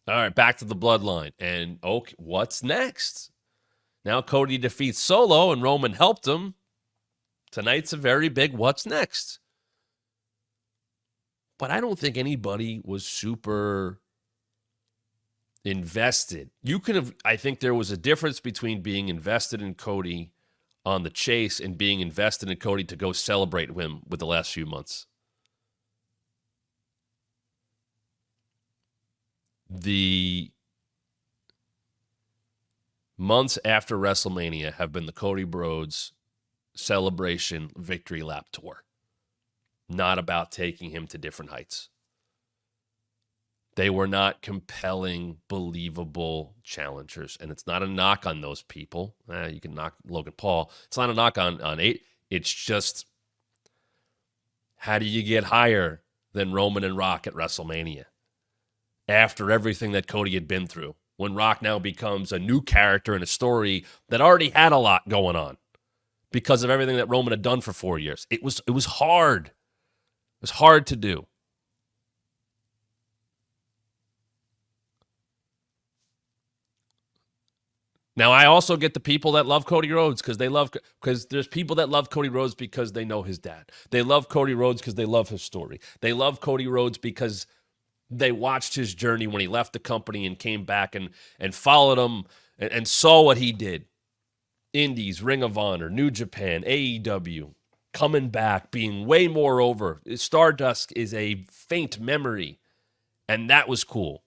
All right, back to the bloodline. And okay, what's next? Now Cody defeats Solo and Roman helped him. Tonight's a very big what's next. But I don't think anybody was super invested. I think there was a difference between being invested in Cody on the chase and being invested in Cody to go celebrate him with the last few months. The months after WrestleMania have been the Cody Rhodes celebration victory lap tour, not about taking him to different heights. They were not compelling, believable challengers. And it's not a knock on those people. You can knock Logan Paul. It's not a knock on eight. It's just, how do you get higher than Roman and Rock at WrestleMania? After everything that Cody had been through, when Rock now becomes a new character in a story that already had a lot going on because of everything that Roman had done for 4 years. It was hard. It was hard to do. Now, I also get the people that love Cody Rhodes because there's people that love Cody Rhodes because they know his dad. They love Cody Rhodes because they love his story. They love Cody Rhodes because they watched his journey when he left the company and came back and followed him and saw what he did. Indies, Ring of Honor, New Japan, AEW, coming back, being way more over. Stardust is a faint memory, and that was cool.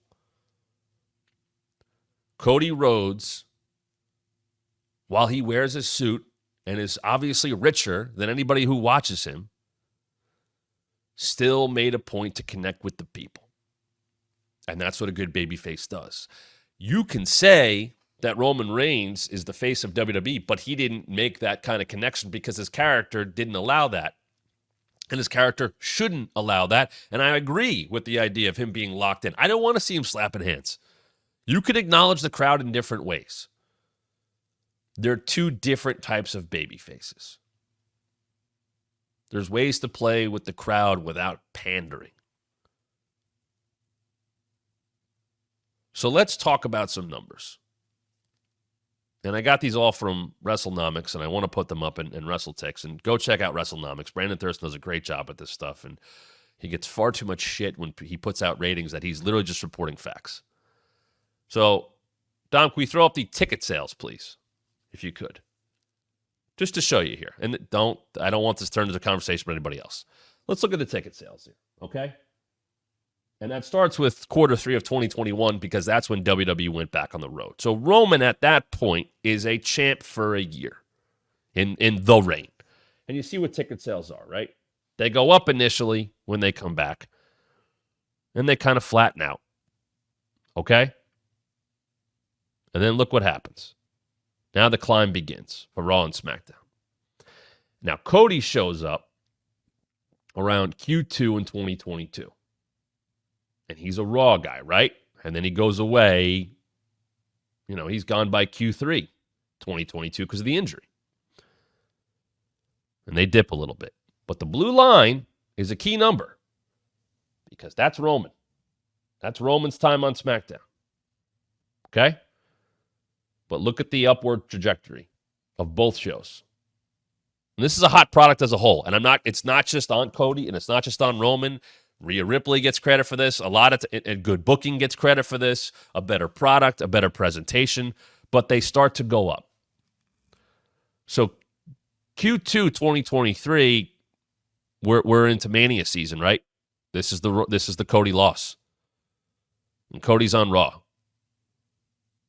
Cody Rhodes, while he wears a suit and is obviously richer than anybody who watches him, still made a point to connect with the people. And that's what a good babyface does. You can say that Roman Reigns is the face of WWE, but he didn't make that kind of connection because his character didn't allow that. And his character shouldn't allow that. And I agree with the idea of him being locked in. I don't want to see him slapping hands. You could acknowledge the crowd in different ways. There are two different types of baby faces. There's ways to play with the crowd without pandering. So let's talk about some numbers. And I got these all from WrestleNomics, and I want to put them up in WrestleTix. And go check out WrestleNomics. Brandon Thurston does a great job at this stuff, and he gets far too much shit when he puts out ratings that he's literally just reporting facts. So, Dom, can we throw up the ticket sales, please, if you could? Just to show you here. And I don't want this turned into a conversation with anybody else. Let's look at the ticket sales here, okay? And that starts with Q3 of 2021 because that's when WWE went back on the road. So Roman at that point is a champ for a year in the reign. And you see what ticket sales are, right? They go up initially when they come back. And they kind of flatten out. Okay? And then look what happens. Now the climb begins for Raw and SmackDown. Now Cody shows up around Q2 in 2022. And he's a Raw guy, right? And then he goes away. You know, he's gone by Q3 2022 because of the injury. And they dip a little bit. But the blue line is a key number because that's Roman. That's Roman's time on SmackDown. Okay? But look at the upward trajectory of both shows. And this is a hot product as a whole. And it's not just on Cody and it's not just on Roman. Rhea Ripley gets credit for this. A lot of good booking gets credit for this. A better product, a better presentation. But they start to go up. So Q2 2023, we're into Mania season, right? This is the Cody loss. And Cody's on Raw.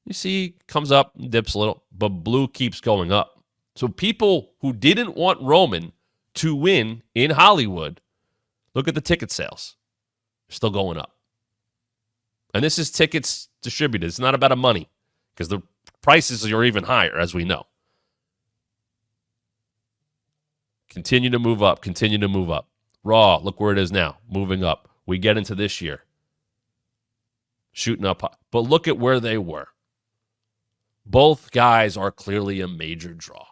You see, comes up, dips a little, but blue keeps going up. So people who didn't want Roman to win in Hollywood, look at the ticket sales. They're still going up. And this is tickets distributed. It's not about money because the prices are even higher, as we know. Continue to move up. Continue to move up. Raw, look where it is now, moving up. We get into this year, shooting up high. But look at where they were. Both guys are clearly a major draw.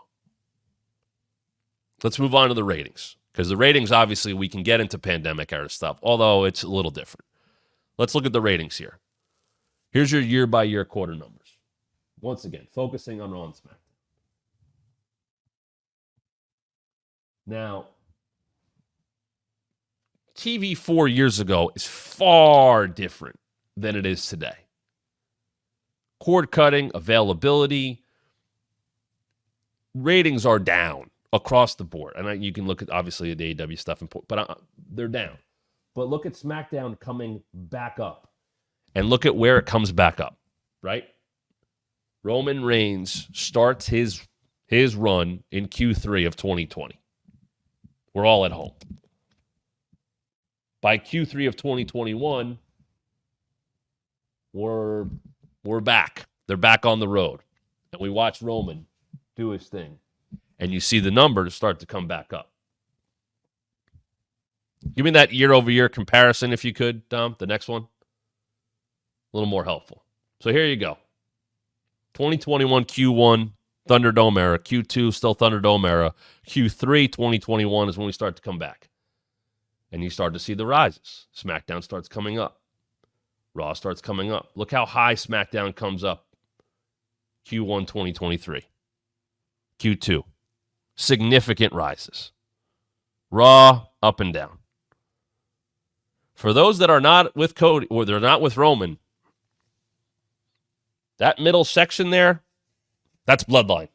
Let's move on to the ratings. Because the ratings, obviously, we can get into pandemic era stuff, although it's a little different. Let's look at the ratings here. Here's your year-by-year quarter numbers. Once again, focusing on SmackDown. Now, TV 4 years ago is far different than it is today. Cord cutting, availability, ratings are down across the board. And you can look at, obviously, the AEW stuff, but they're down. But look at SmackDown coming back up. And look at where it comes back up, right? Roman Reigns starts his run in Q3 of 2020. We're all at home. By Q3 of 2021, we're back. They're back on the road. And we watch Roman do his thing. And you see the numbers start to come back up. Give me that year-over-year comparison, if you could, Dom, the next one. A little more helpful. So here you go. 2021 Q1, Thunderdome era. Q2, still Thunderdome era. Q3, 2021 is when we start to come back. And you start to see the rises. SmackDown starts coming up. Raw starts coming up. Look how high SmackDown comes up. Q1 2023. Q2. Significant rises. Raw, up and down. For those that are not with Cody, or they're not with Roman, that middle section there, that's Bloodline.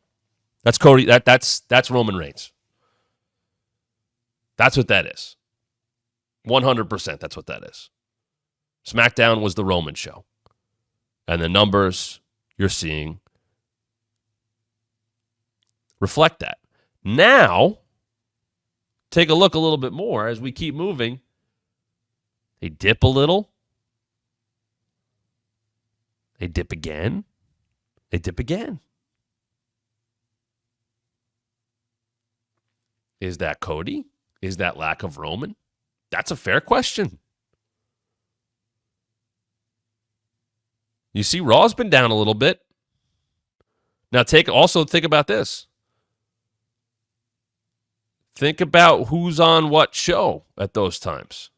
That's Cody. That's Roman Reigns. That's what that is. 100%, that's what that is. SmackDown was the Roman show. And the numbers you're seeing reflect that. Now, take a look a little bit more as we keep moving. They dip a little. They dip again. They dip again. Is that Cody? Is that lack of Roman? That's a fair question. You see, Raw's been down a little bit. Now, also think about this. Think about who's on what show at those times.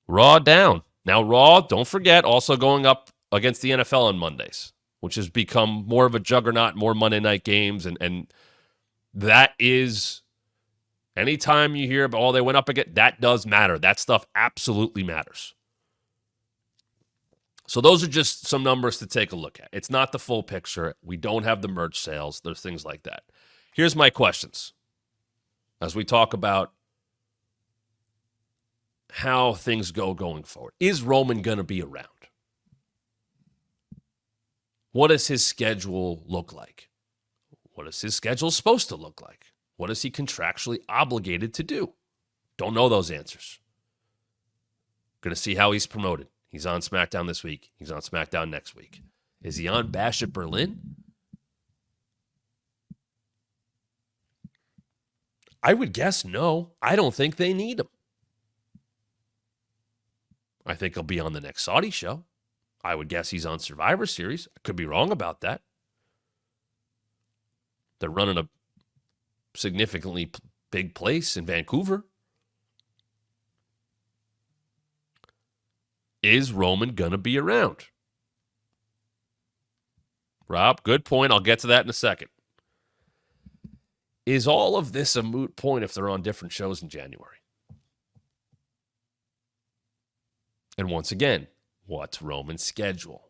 Raw down. Now, Raw, don't forget, also going up against the NFL on Mondays, which has become more of a juggernaut, more Monday night games. And that is, anytime you hear about, they went up again, that does matter. That stuff absolutely matters. So those are just some numbers to take a look at. It's not the full picture. We don't have the merch sales. There's things like that. Here's my questions as we talk about how things going forward. Is Roman going to be around? What does his schedule look like? What is his schedule supposed to look like? What is he contractually obligated to do? Don't know those answers. Going to see how he's promoted. He's on SmackDown this week. He's on SmackDown next week. Is he on Bash at Berlin? I would guess no. I don't think they need him. I think he'll be on the next Saudi show. I would guess he's on Survivor Series. I could be wrong about that. They're running a significantly big place in Vancouver. Is Roman going to be around? Rob, good point. I'll get to that in a second. Is all of this a moot point if they're on different shows in January? And once again, what's Roman's schedule?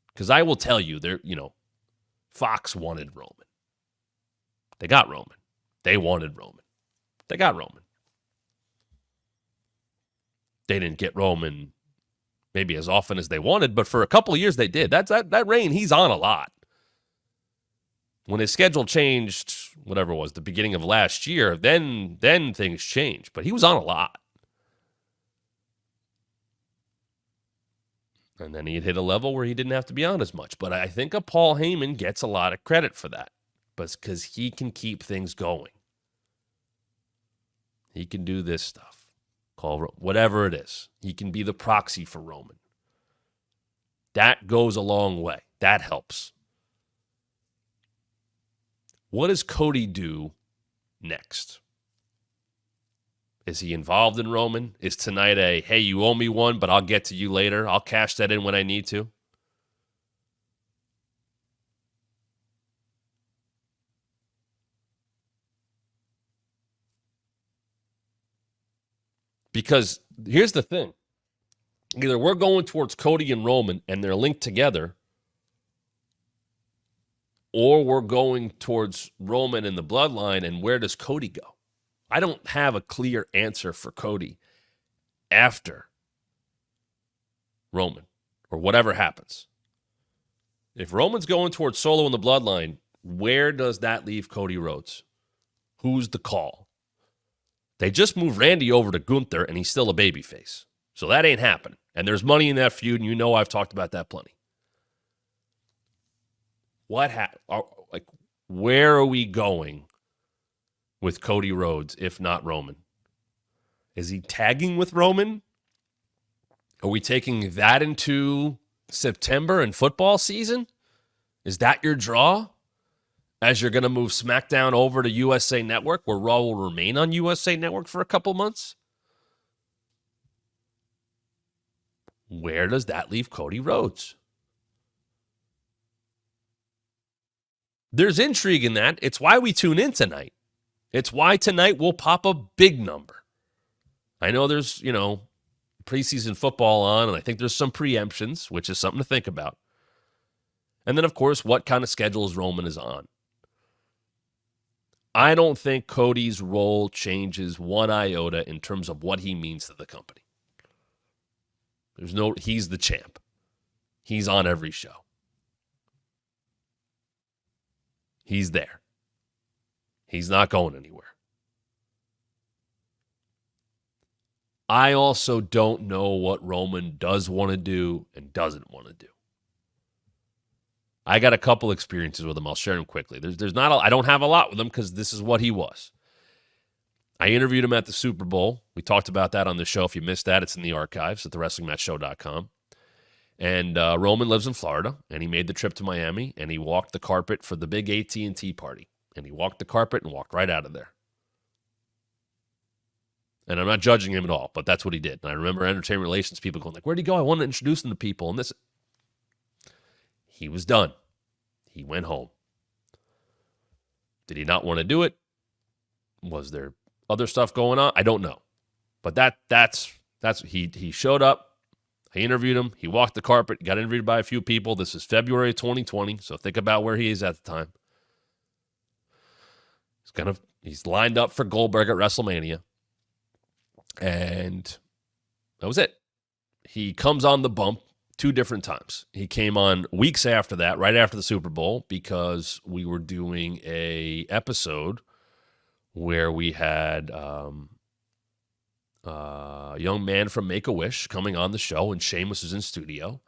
Because I will tell you, Fox wanted Roman. They got Roman. They wanted Roman. They got Roman. They didn't get Roman maybe as often as they wanted, but for a couple of years they did. That reign, he's on a lot. When his schedule changed, whatever it was, the beginning of last year, then things changed. But he was on a lot. And then he'd hit a level where he didn't have to be on as much. But I think a Paul Heyman gets a lot of credit for that. Because he can keep things going. He can do this stuff. Call whatever it is. He can be the proxy for Roman. That goes a long way. That helps. What does Cody do next? Is he involved in Roman? Is tonight a, hey, you owe me one, but I'll get to you later. I'll cash that in when I need to. Because here's the thing. Either we're going towards Cody and Roman and they're linked together, or we're going towards Roman and the bloodline, and where does Cody go? I don't have a clear answer for Cody after Roman or whatever happens. If Roman's going towards Solo and the bloodline, where does that leave Cody Rhodes? Who's the call? They just moved Randy over to Gunther, and he's still a babyface. So that ain't happening. And there's money in that feud, and you know I've talked about that plenty. Where are we going with Cody Rhodes, if not Roman? Is he tagging with Roman? Are we taking that into September and football season? Is that your draw? As you're going to move SmackDown over to USA Network, where Raw will remain on USA Network for a couple months? Where does that leave Cody Rhodes? There's intrigue in that. It's why we tune in tonight. It's why tonight we'll pop a big number. I know there's, preseason football on, and I think there's some preemptions, which is something to think about. And then, of course, what kind of schedules Roman is on. I don't think Cody's role changes one iota in terms of what he means to the company. He's the champ. He's on every show. He's there. He's not going anywhere. I also don't know what Roman does want to do and doesn't want to do. I got a couple experiences with him. I'll share them quickly. I don't have a lot with him because this is what he was. I interviewed him at the Super Bowl. We talked about that on the show. If you missed that, it's in the archives at thewrestlingmatchshow.com. And Roman lives in Florida, and he made the trip to Miami, and he walked the carpet for the big AT&T party. And he walked the carpet and walked right out of there. And I'm not judging him at all, but that's what he did. And I remember entertainment relations people going like, where'd he go? I want to introduce him to people. And this, he was done. He went home. Did he not want to do it? Was there other stuff going on? I don't know. But that's he showed up. I interviewed him. He walked the carpet, got interviewed by a few people. This is February 2020, so think about where he is at the time. He's lined up for Goldberg at WrestleMania. And that was it. He comes on the bump 2 different times. He came on weeks after that, right after the Super Bowl, because we were doing a episode where we had a young man from Make-A-Wish coming on the show, and Sheamus was in studio.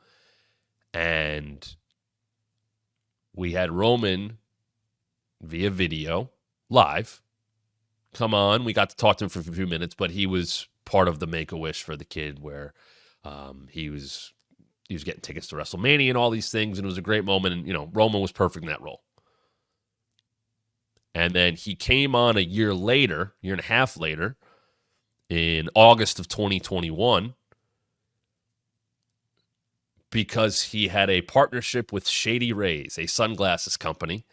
And we had Roman via video, live, come on. We got to talk to him for a few minutes, but he was part of the Make-A-Wish for the kid where he was getting tickets to WrestleMania and all these things, and it was a great moment, and, Roman was perfect in that role. And then he came on a year and a half later, in August of 2021, because he had a partnership with Shady Rays, a sunglasses company,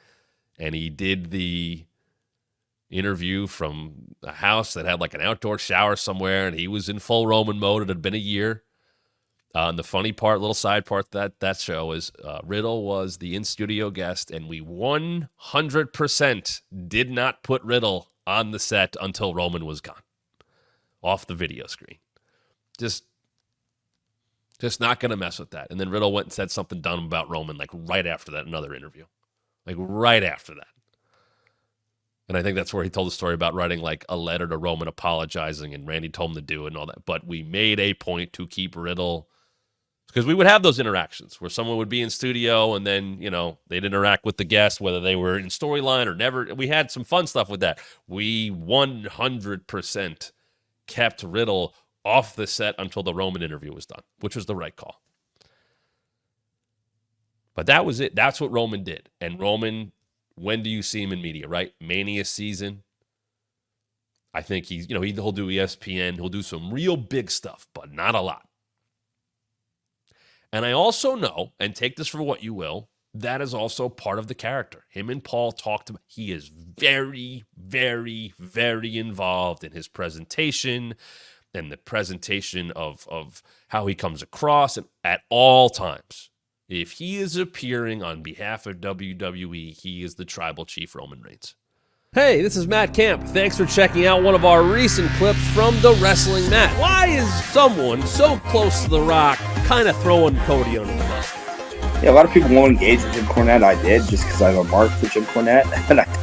and he did the interview from a house that had like an outdoor shower somewhere, and he was in full Roman mode. It had been a year. And the funny part, little side part that show is Riddle was the in-studio guest, and we 100% did not put Riddle on the set until Roman was gone, off the video screen. Just not going to mess with that. And then Riddle went and said something dumb about Roman, like right after that, another interview. Like right after that. And I think that's where he told the story about writing like a letter to Roman apologizing, and Randy told him to do it and all that. But we made a point to keep Riddle, because we would have those interactions where someone would be in studio and then, they'd interact with the guest, whether they were in storyline or never. We had some fun stuff with that. We 100% kept Riddle off the set until the Roman interview was done, which was the right call. But that was it. That's what Roman did. And Roman, when do you see him in media, right? Mania season. I think he'll do ESPN. He'll do some real big stuff, but not a lot. And I also know, and take this for what you will, that is also part of the character. Him and Paul talked about, he is very, very, very involved in his presentation and the presentation of how he comes across and at all times. If he is appearing on behalf of WWE, he is the tribal chief Roman Reigns. Hey, this is Matt Camp. Thanks for checking out one of our recent clips from the Wrestling Mat. Why is someone so close to The Rock kind of throwing Cody under the bus? Yeah, a lot of people won't engage with Jim Cornette. I did, just because I have a mark for Jim Cornette.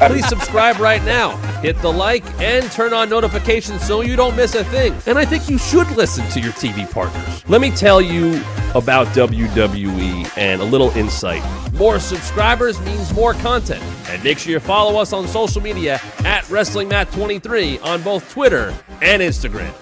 Please subscribe right now. Hit the like and turn on notifications so you don't miss a thing. And I think you should listen to your TV partners. Let me tell you about WWE and a little insight. More subscribers means more content. And make sure you follow us on social media at WrestlingMat23 on both Twitter and Instagram.